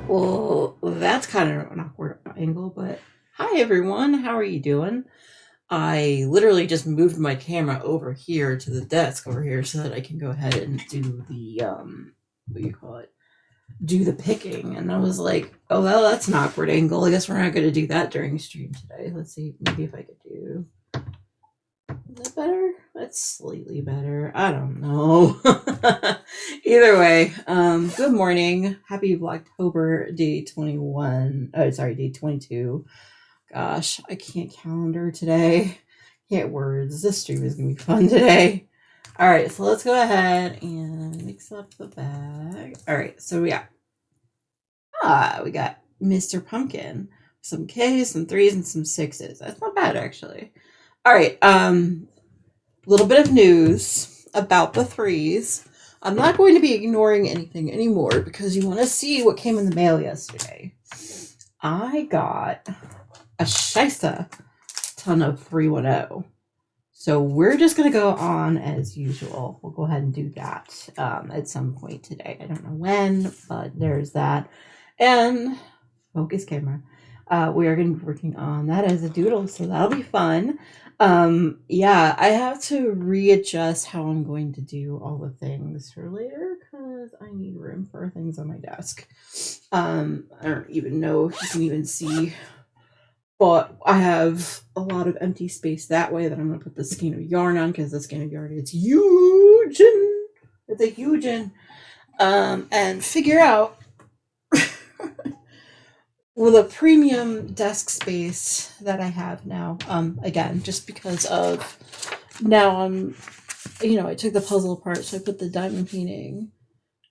Well, that's kind of an awkward angle, but hi everyone, how are you doing? I literally just moved my camera over here to the desk over here so that I can go ahead and do the what do you call it? Do the picking. And I was like, oh well, that's an awkward angle. I guess we're not gonna do that during stream today. Let's see, maybe if I could do is that better? That's slightly better. I don't know. Either way, good morning. Happy VlogTober day 21. Oh, sorry, day 22. Gosh, I can't calendar today. Can't words. This stream is gonna be fun today. All right, so let's go ahead and mix up the bag. All right, so we got Mr. Pumpkin, some K's, some threes, and some sixes. That's not bad actually. All right, little bit of news about the threes. I'm not going to be ignoring anything anymore because you want to see what came in the mail yesterday. I got a Shisa ton of 310. So we're just going to go on as usual. We'll go ahead and do that at some point today. I don't know when, but there's that. And focus camera. We are going to be working on that as a doodle, so that'll be fun. Yeah, I have to readjust how I'm going to do all the things for later because I need room for things on my desk. I don't even know if you can even see, but I have a lot of empty space that way that I'm going to put the skein of yarn on because the skein of yarn is huge. It's a huge and figure out with a premium desk space that I have now, again, just because of now I took the puzzle apart, so I put the diamond painting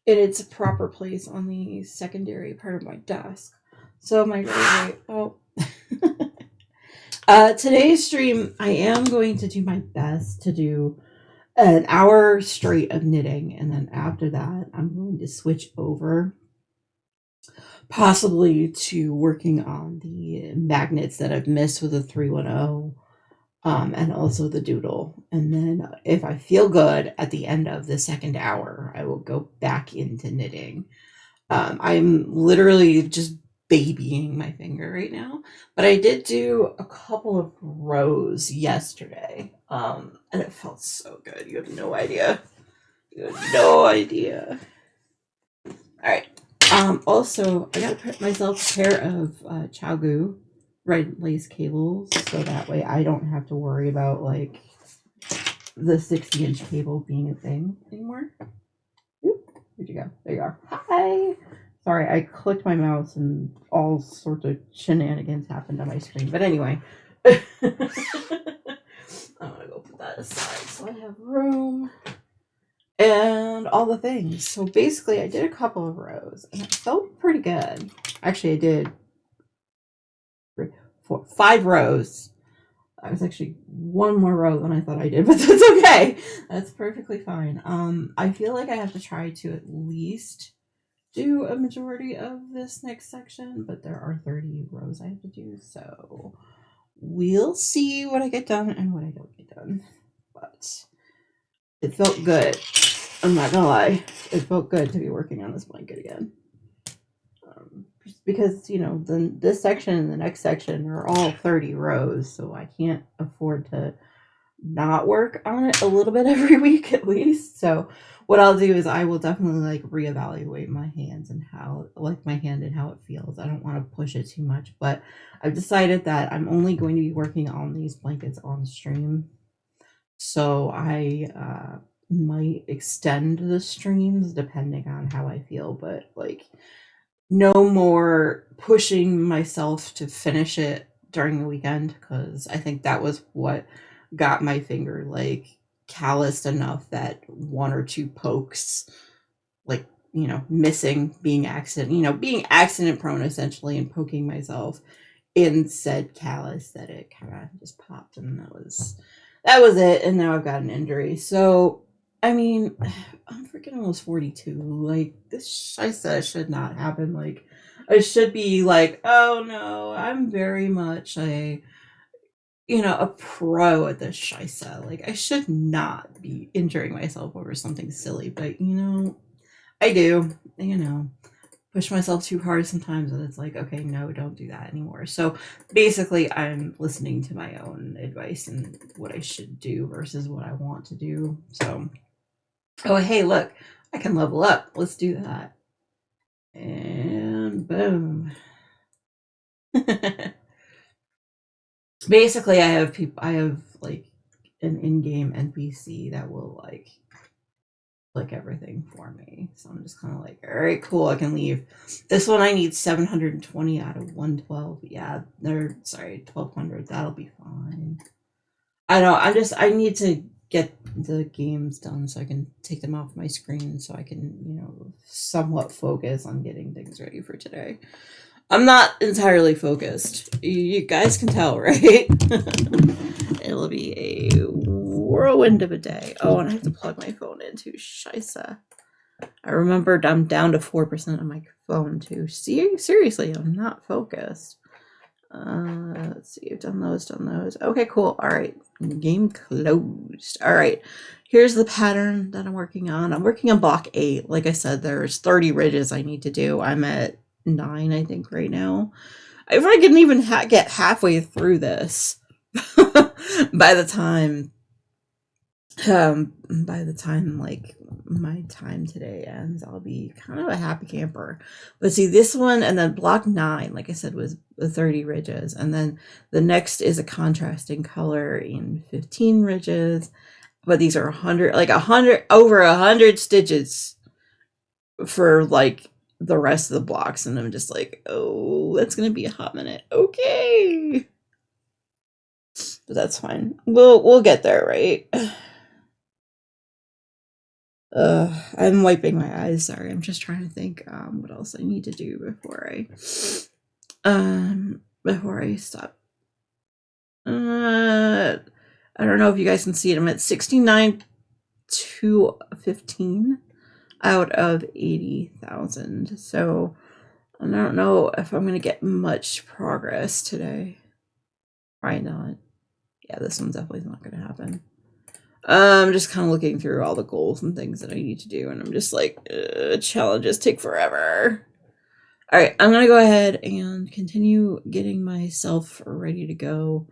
in its proper place on the secondary part of my desk. So my today's stream, I am going to do my best to do an hour straight of knitting, and then after that, I'm going to switch over possibly to working on the magnets that I've missed with the 310, and also the doodle. And then if I feel good at the end of the second hour, I will go back into knitting. I'm literally just babying my finger right now, but I did do a couple of rows yesterday, and it felt so good. You have no idea. You have no idea. All right. Also, I gotta put myself a pair of Chowgu red lace cables so that way I don't have to worry about like the 60-inch cable being a thing anymore. Oop, where'd you go? There you are. Hi. Sorry, I clicked my mouse and all sorts of shenanigans happened on my screen. But anyway, I'm gonna go put that aside so I have room. And all the things. So basically, I did a couple of rows, and it felt pretty good. Actually, I did 5 rows. I was actually one more row than I thought I did, but that's okay. That's perfectly fine. I feel like I have to try to at least do a majority of this next section, but there are 30 rows I have to do, so we'll see what I get done and what I don't get done. But it felt good. I'm not gonna lie, it felt good to be working on this blanket again. Because this section and the next section are all 30 rows, so I can't afford to not work on it a little bit every week at least. So what I'll do is I will definitely like reevaluate my hands and how my hand and how it feels. I don't want to push it too much, but I've decided that I'm only going to be working on these blankets on stream. So I might extend the streams depending on how I feel, but like no more pushing myself to finish it during the weekend because I think that was what got my finger like calloused enough that 1 or 2 pokes, like missing, being accident prone essentially, and poking myself in said callus, that it kind of just popped, and that was it. And now I've got an injury. So I mean, I'm freaking almost 42. Like, this shisa should not happen. Like, I should be like, oh no, I'm very much a pro at this shisa. Like, I should not be injuring myself over something silly, but I do. push myself too hard sometimes, and it's like, okay, no, don't do that anymore. So basically, I'm listening to my own advice and what I should do versus what I want to do. So, oh, hey, look, I can level up. Let's do that. And boom. Basically, I have like an in-game NPC that will like click everything for me. So I'm just kind of like, all right, cool, I can leave. This one I need 720 out of 112. Yeah, they're sorry, 1200. That'll be fine. I know. I need to get the games done so I can take them off my screen so I can, somewhat focus on getting things ready for today. I'm not entirely focused. You guys can tell, right? It'll be a whirlwind of a day. Oh, and I have to plug my phone in too. Scheisse. I remembered I'm down to 4% on my phone too. See, seriously, I'm not focused. Let's see. I've done those. Okay, cool. All right. Game closed. All right. Here's the pattern that I'm working on. I'm working on block 8. Like I said, there's 30 ridges I need to do. I'm at 9, I think, right now. If I can even get halfway through this by the time like my time today ends, I'll be kind of a happy camper. But see, this one and then block 9, like I said, was the 30 ridges, and then the next is a contrasting color in 15 ridges. But these are 100, like 100 over 100 stitches for like the rest of the blocks, and I'm just like, oh, that's gonna be a hot minute. Okay, but that's fine. We'll get there, right? I'm wiping my eyes. Sorry, I'm just trying to think what else I need to do before I stop. I don't know if you guys can see it. I'm at 69 to 15 out of 80,000. So I don't know if I'm gonna get much progress today. Probably not. Yeah, this one's definitely not gonna happen. I'm just kind of looking through all the goals and things that I need to do, and I'm just like, challenges take forever. All right, I'm gonna go ahead and continue getting myself ready to go.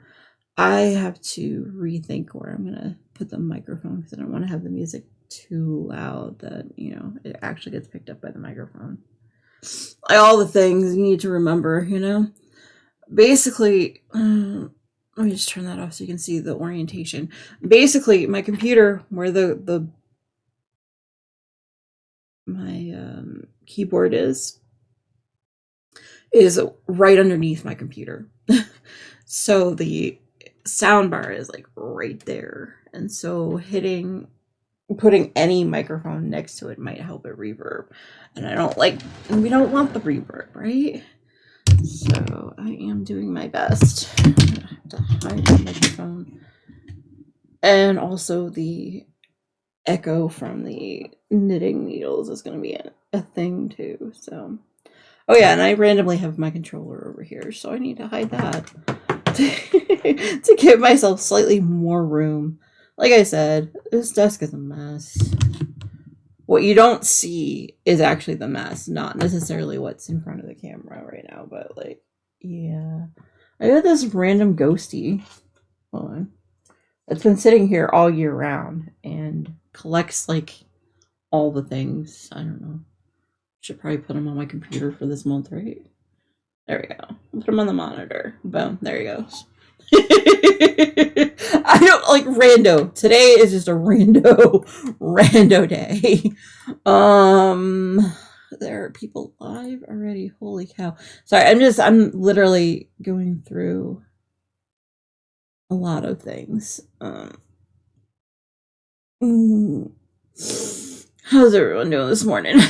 I have to rethink where I'm gonna put the microphone because I don't want to have the music too loud that it actually gets picked up by the microphone. Like all the things you need to remember, Basically, let me just turn that off so you can see the orientation. Basically, my computer, where my keyboard is right underneath my computer. So the sound bar is like right there. And so putting any microphone next to it might help it reverb. And we don't want the reverb, right? So I am doing my best to hide the microphone. And also the echo from the knitting needles is going to be a thing too. So, oh yeah, and I randomly have my controller over here, so I need to hide that to give myself slightly more room. Like I said, this desk is a mess. What you don't see is actually the mess, not necessarily what's in front of the camera right now, but like, yeah. I got this random ghosty. Hold on. It's been sitting here all year round and collects like all the things. I don't know. Should probably put them on my computer for this month, right? There we go. Put them on the monitor. Boom. There he goes. I don't like rando. Today is just a rando day. There are people live already. Holy cow. Sorry, I'm literally going through a lot of things. How's everyone doing this morning?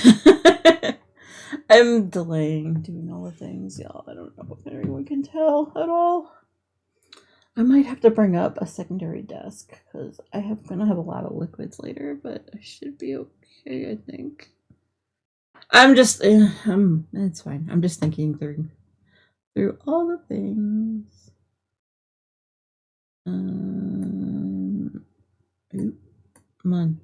I'm delaying doing all the things, y'all. I don't know if anyone can tell at all. I might have to bring up a secondary desk because gonna have a lot of liquids later, but I should be okay, I think. It's fine. I'm just thinking through all the things. Come on.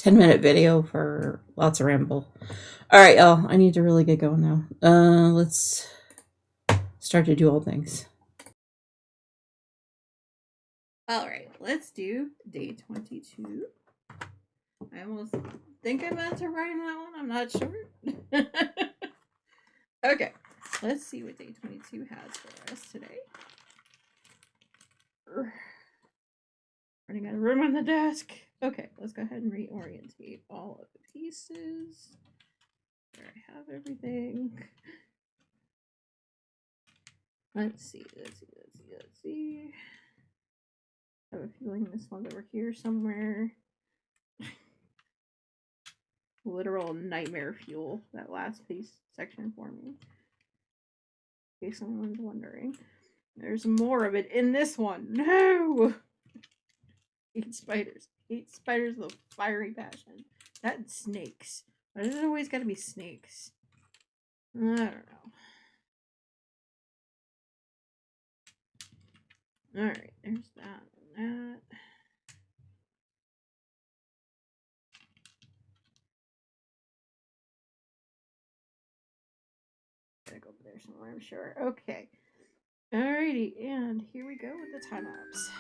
10-minute video for lots of ramble. All right, y'all. I need to really get going now. Let's start to do all things. All right, let's do day 22. I almost think I meant to write that one. I'm not sure. Okay, let's see what day 22 has for us today. Running out of room on the desk. Okay, let's go ahead and reorientate all of the pieces. There I have everything. Let's see. I have a feeling this one's over here somewhere. Literal nightmare fuel, that last piece section for me. In case anyone's wondering. There's more of it in this one. No! Hate spiders. Hate spiders with a fiery passion. That and snakes. Why does it always gotta be snakes? I don't know. Alright, there's that and that. Gotta go over there somewhere, I'm sure. Okay. Alrighty, and here we go with the time lapse.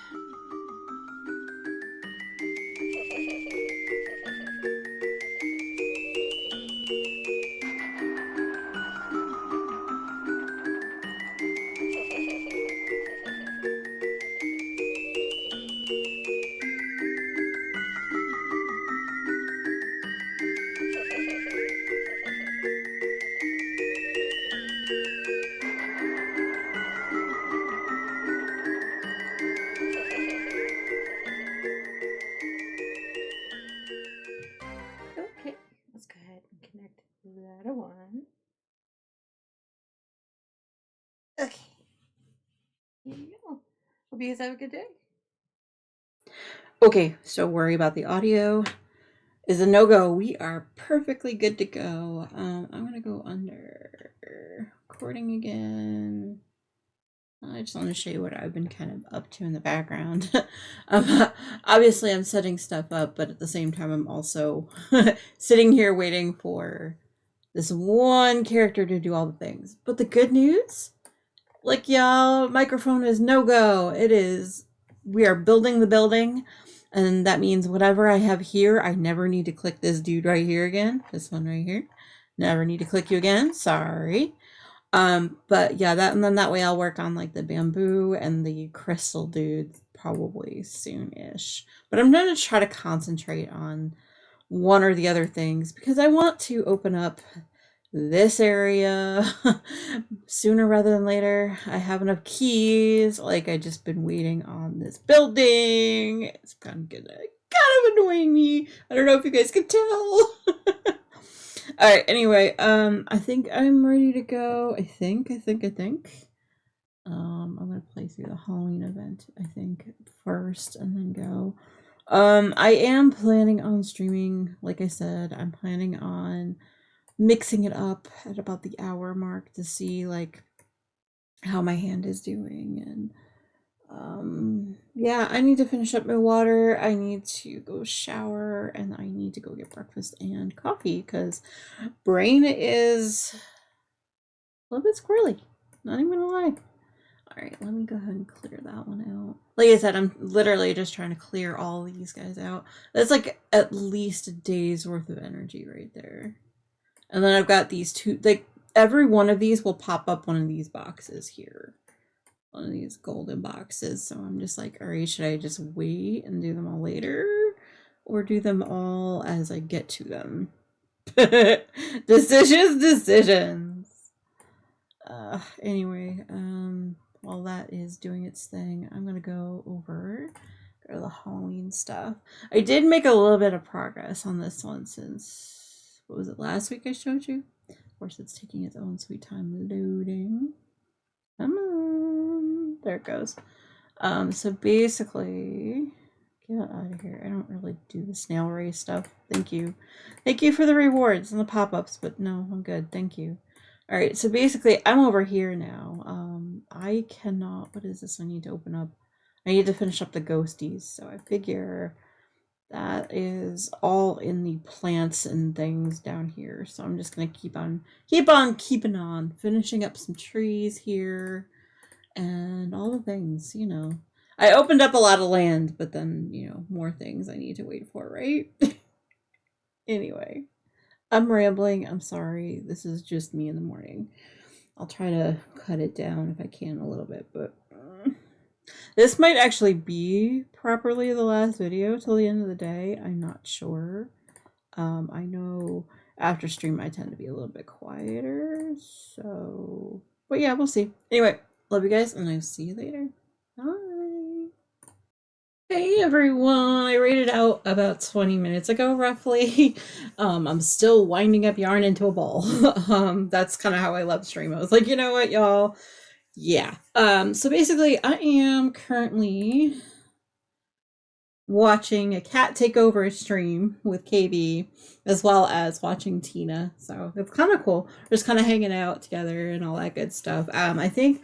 Okay, let's go ahead and connect that one. Okay. Here you go. Hope you guys have a good day. Okay, so worry about the audio is a no-go. We are perfectly good to go. I'm gonna go under recording again. I just want to show you what I've been kind of up to in the background. Obviously, I'm setting stuff up, but at the same time, I'm also sitting here waiting for this one character to do all the things. But the good news, like y'all, microphone is no-go. It is, we are building the building, and that means whatever I have here, I never need to click this dude right here again. This one right here. Never need to click you again. Sorry. But yeah, that, and then that way I'll work on like the bamboo and the crystal dude probably soon-ish. But I'm going to try to concentrate on one or the other things because I want to open up this area sooner rather than later. I have enough keys. Like, I just been waiting on this building. It's kind of annoying me. I don't know if you guys can tell. All right, anyway, I think I'm ready to go. I think. I'm gonna play through the Halloween event, I think, first and then go. I am planning on streaming, like I said, I'm planning on mixing it up at about the hour mark to see like how my hand is doing, and yeah, I need to finish up my water. I need to go shower, and I need to go get breakfast and coffee because brain is a little bit squirrely. Not even gonna lie. All right, let me go ahead and clear that one out. Like I said, I'm literally just trying to clear all these guys out. That's like at least a day's worth of energy right there. And then I've got these two, like every one of these will pop up one of these boxes here. One of these golden boxes. So I'm just like, all right, should I just wait and do them all later? Or do them all as I get to them? Decisions. Anyway, while that is doing its thing, I'm gonna go over the Halloween stuff. I did make a little bit of progress on this one since, what was it, last week I showed you? Of course, it's taking its own sweet time loading. Come on. There it goes. So basically, get out of here. I don't really do the snail race stuff. Thank you. Thank you for the rewards and the pop-ups, but no, I'm good. Thank you. All right, so basically, I'm over here now. I cannot, what is this I need to open up? I need to finish up the ghosties, so I figure that is all in the plants and things down here. So I'm just gonna keep on keeping on, finishing up some trees here and all the things, you know. I opened up a lot of land, but then, you know, more things I need to wait for, right? Anyway, I'm rambling. I'm sorry. This is just me in the morning. I'll try to cut it down if I can a little bit, but this might actually be properly the last video till the end of the day. I'm not sure. I know after stream I tend to be a little bit quieter, so but yeah, we'll see. Anyway, love you guys, and I'll see you later. Bye. Hey everyone, I rated out about 20 minutes ago roughly. I'm still winding up yarn into a ball. That's kind of how I love stream. I was like, you know what, y'all? Yeah. So basically I am currently watching a cat take over a stream with KB, as well as watching Tina. So it's kind of cool. We're just kind of hanging out together and all that good stuff. I think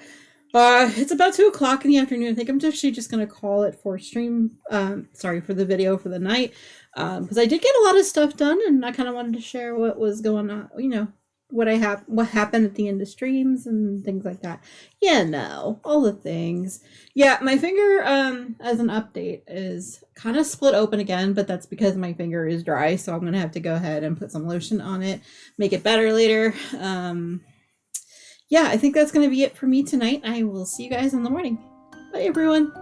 it's about 2 o'clock in the afternoon. I think I'm actually just gonna call it for stream. Sorry for the video for the night, because I did get a lot of stuff done, and I kind of wanted to share what was going on. You know, what happened at the end of streams and things like that. Yeah, no, all the things. Yeah, my finger, as an update, is kind of split open again, but that's because my finger is dry, so I'm gonna have to go ahead and put some lotion on it, make it better later. Yeah, I think that's gonna be it for me tonight. I will see you guys in the morning. Bye, everyone.